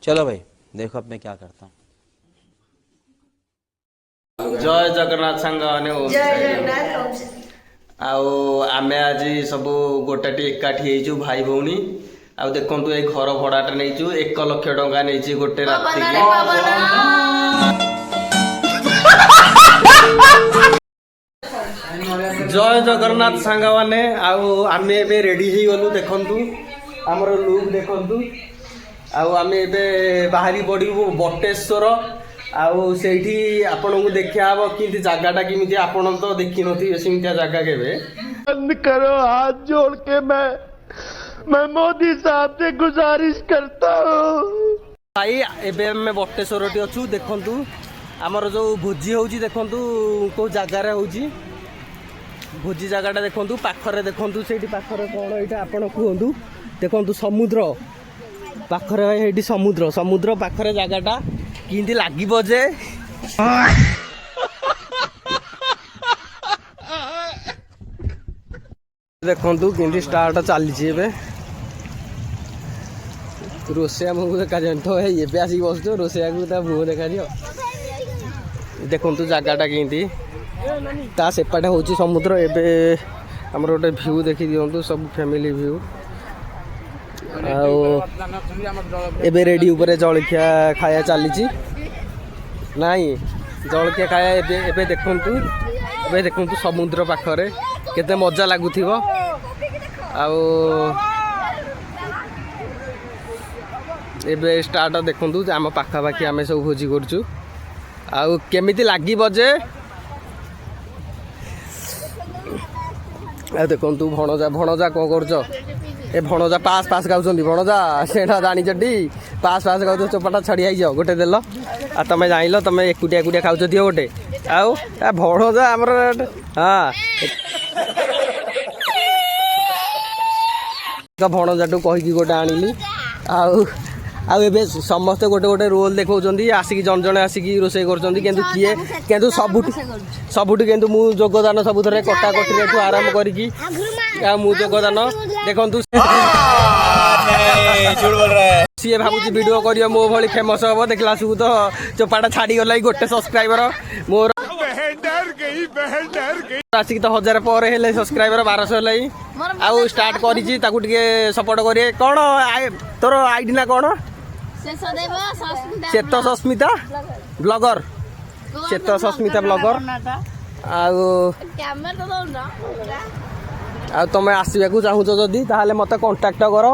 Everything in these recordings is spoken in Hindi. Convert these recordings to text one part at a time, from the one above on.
चलो भाई देखो अब मैं क्या करता हूँ। जय जगन्नाथ सांग जय जगन्नाथ। आउ आमे आज सब गोटाटी एकाठी होइछु भाई भौणी आउ देखंतु ए घर भड़ाटा नेइछु 1 लाख टंका नेइछि गोटे राति जय जगन्नाथ सांग माने आउ आमे एबे रेडी ही गलु देखंतु हमर लुक देखंतु आउ आमे एबे बाहरी पड़िबु बटेश्वर आउ सेठी आपन को देखा हम कि जगहटा किमिति आपन तो देखि नथि सिमतिया जगह केबे बंद करो हाथ जोड़ के मैं मोदी साहब से गुजारिश करता हूँ भाई एबे हम बटेश्वर टी अच्छु देखंतु हमर जो भोजी होउची देखंतु को जगह रे होउची भोजी जगहटा देखंतु पाखरे देखंतु सेठी पाखरे कोन एटा आपन कहंतु देखंतु समुद्र पाखरे भाई एठी समुद्र समुद्र पाखरे जगहटा किंती लागिबो जे देखंतु किंती स्टार्ट चली एबे रोसिया मुझे देखा तो ये आसिक बस रोसिया को मुँह देखा देखु जगहटा किंती ता सेपटे हूँ समुद्र एबे आमर गोटे भ्यू देखी दिंतु सब फैमिली भ्यू आबे रेडी ऊपर जलखिया खाया चली नाई जलखिया खाया एबे देखंतु समुद्र पाखरे केते मजा लागुथिबो आउ एबे स्टार्ट देखंतु आम पाखापाखि आम सब भोजी करछु आउ केमिति लागिबो जे देखंतु भणजा भणजा को करछ ए भणजा पास पास गाउछंदी भणजा सेठा जानी चड्डी पास पास गाउ चोपाटा छड़ी आई जाओ गोटे देलो आ तमे जाइलो तमे एकुटिया एकुटिया खाउछ दियो गोटे आउ ए भणजा हमर हां तो भणजाटू कहिकी गोटे आनिली आउ आउ एबे समस्त गोटे गोटे रोल देखौछंदी आसिकी जन जन आसिकी रोसई करछंदी केंतु किए केंतु सबुठी केंतु मु योगदान सब थरे कटा कटरे ठू आरंभ करिकी आ मु योगदान देखंतु झूठ बोल रहा है सी भाबुची वीडियो करियो मो भली फेमस हो देखला सु तो चोपाटा छाड़ी गलाई गोटे सब्सक्राइबर मोर बहन डर गई आसिकी तो 1000 पर हेले सब्सक्राइबर 1200 लाई आउ स्टार्ट करिची ताकू टिके सपोर्ट करिए कोन तोर आईडी ना कोन चेत सस्मिता ब्लॉगर चेत सस्मिता ब्लॉगर तुम आसवा को चाहूच जदि ताहले मत कांटेक्ट कर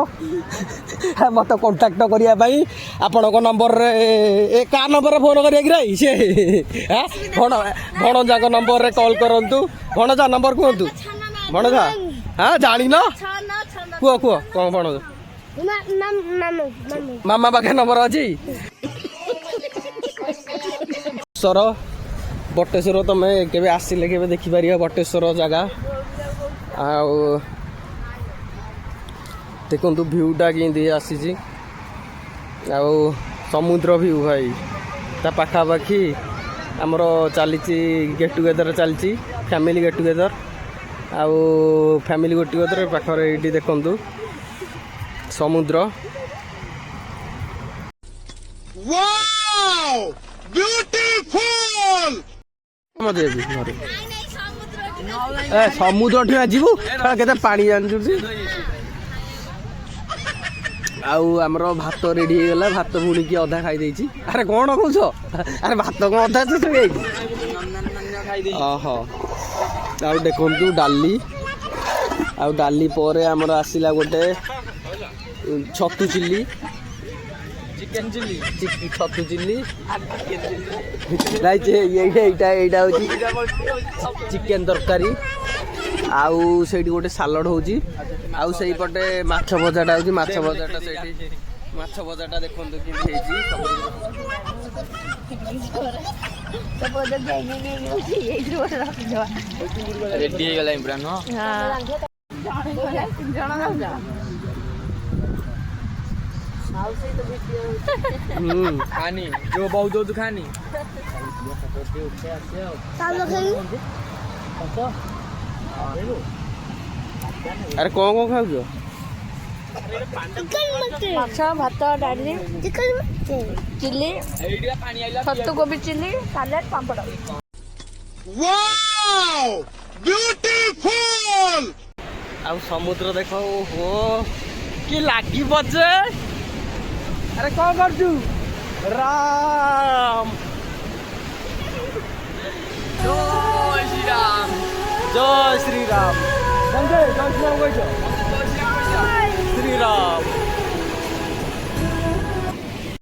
मत कांटेक्ट करिया भाई आपण को नंबर ए का नंबर फोन करिया कि रे से भणजा को नंबर रे कॉल करंतु भणजा नंबर कहंतु भणजा हां जानि न कुओ कुओ कोन भणजा मामा पाखे नंबर अच्छी सर बटेश्वर तुम के आसिले के देखिपार बटेश्वर जगह आउ देखु भ्यूटा कि आसी आउ समुद्र भ्यू भाई ता पाखापाखि आमर चली गेट टुगेदर चलती फैमिली गेट टुगेदर आउ फैमिली गेट टुगेदर पाखरे ये देखु समुद्र वाओ ब्यूटीफुल मजे ए समुद्र ठिया जीवु केते पानी जानछु आउ हमरो भात रेडी हो गला भात पुणी की अधा खाई देछि अरे कोन कहउछ अरे भात को अधा से गई ओहो आउ देखंतु डाली परे हमरो आसिला गोटे छतु चिल्ली चिकन चिल्ली छतु चिल्ली एटा होची चिकन तरकारी आउ सेठी गोटे सालड होची आउ सेही पटे माछ भजाटा होची माछ भजाटा सेठी माछ भजाटा देखंतु कि हेची रेडी हे गला इमरान हां खानी जो बहुत खानी अरे कौन खाऊ ମାଛ ଭାତ ଡାଲି ଚିଲି ଛତୁ କୋବି ଚିଲି ସାଲାଡ ପାମ୍ପଡ଼ ଆଉ ସମୁଦ୍ର ଦେଖ ଓହୋ କି ଲାଗିବ ଯେ ଆରେ କଣ କରୁଛୁ ରାମ ଜୟ ଶ୍ରୀରାମ ଜୟ ଶ୍ରୀରାମ ଜୟ ଶ୍ରୀରାମ କହିଛ ଶ୍ରୀରାମ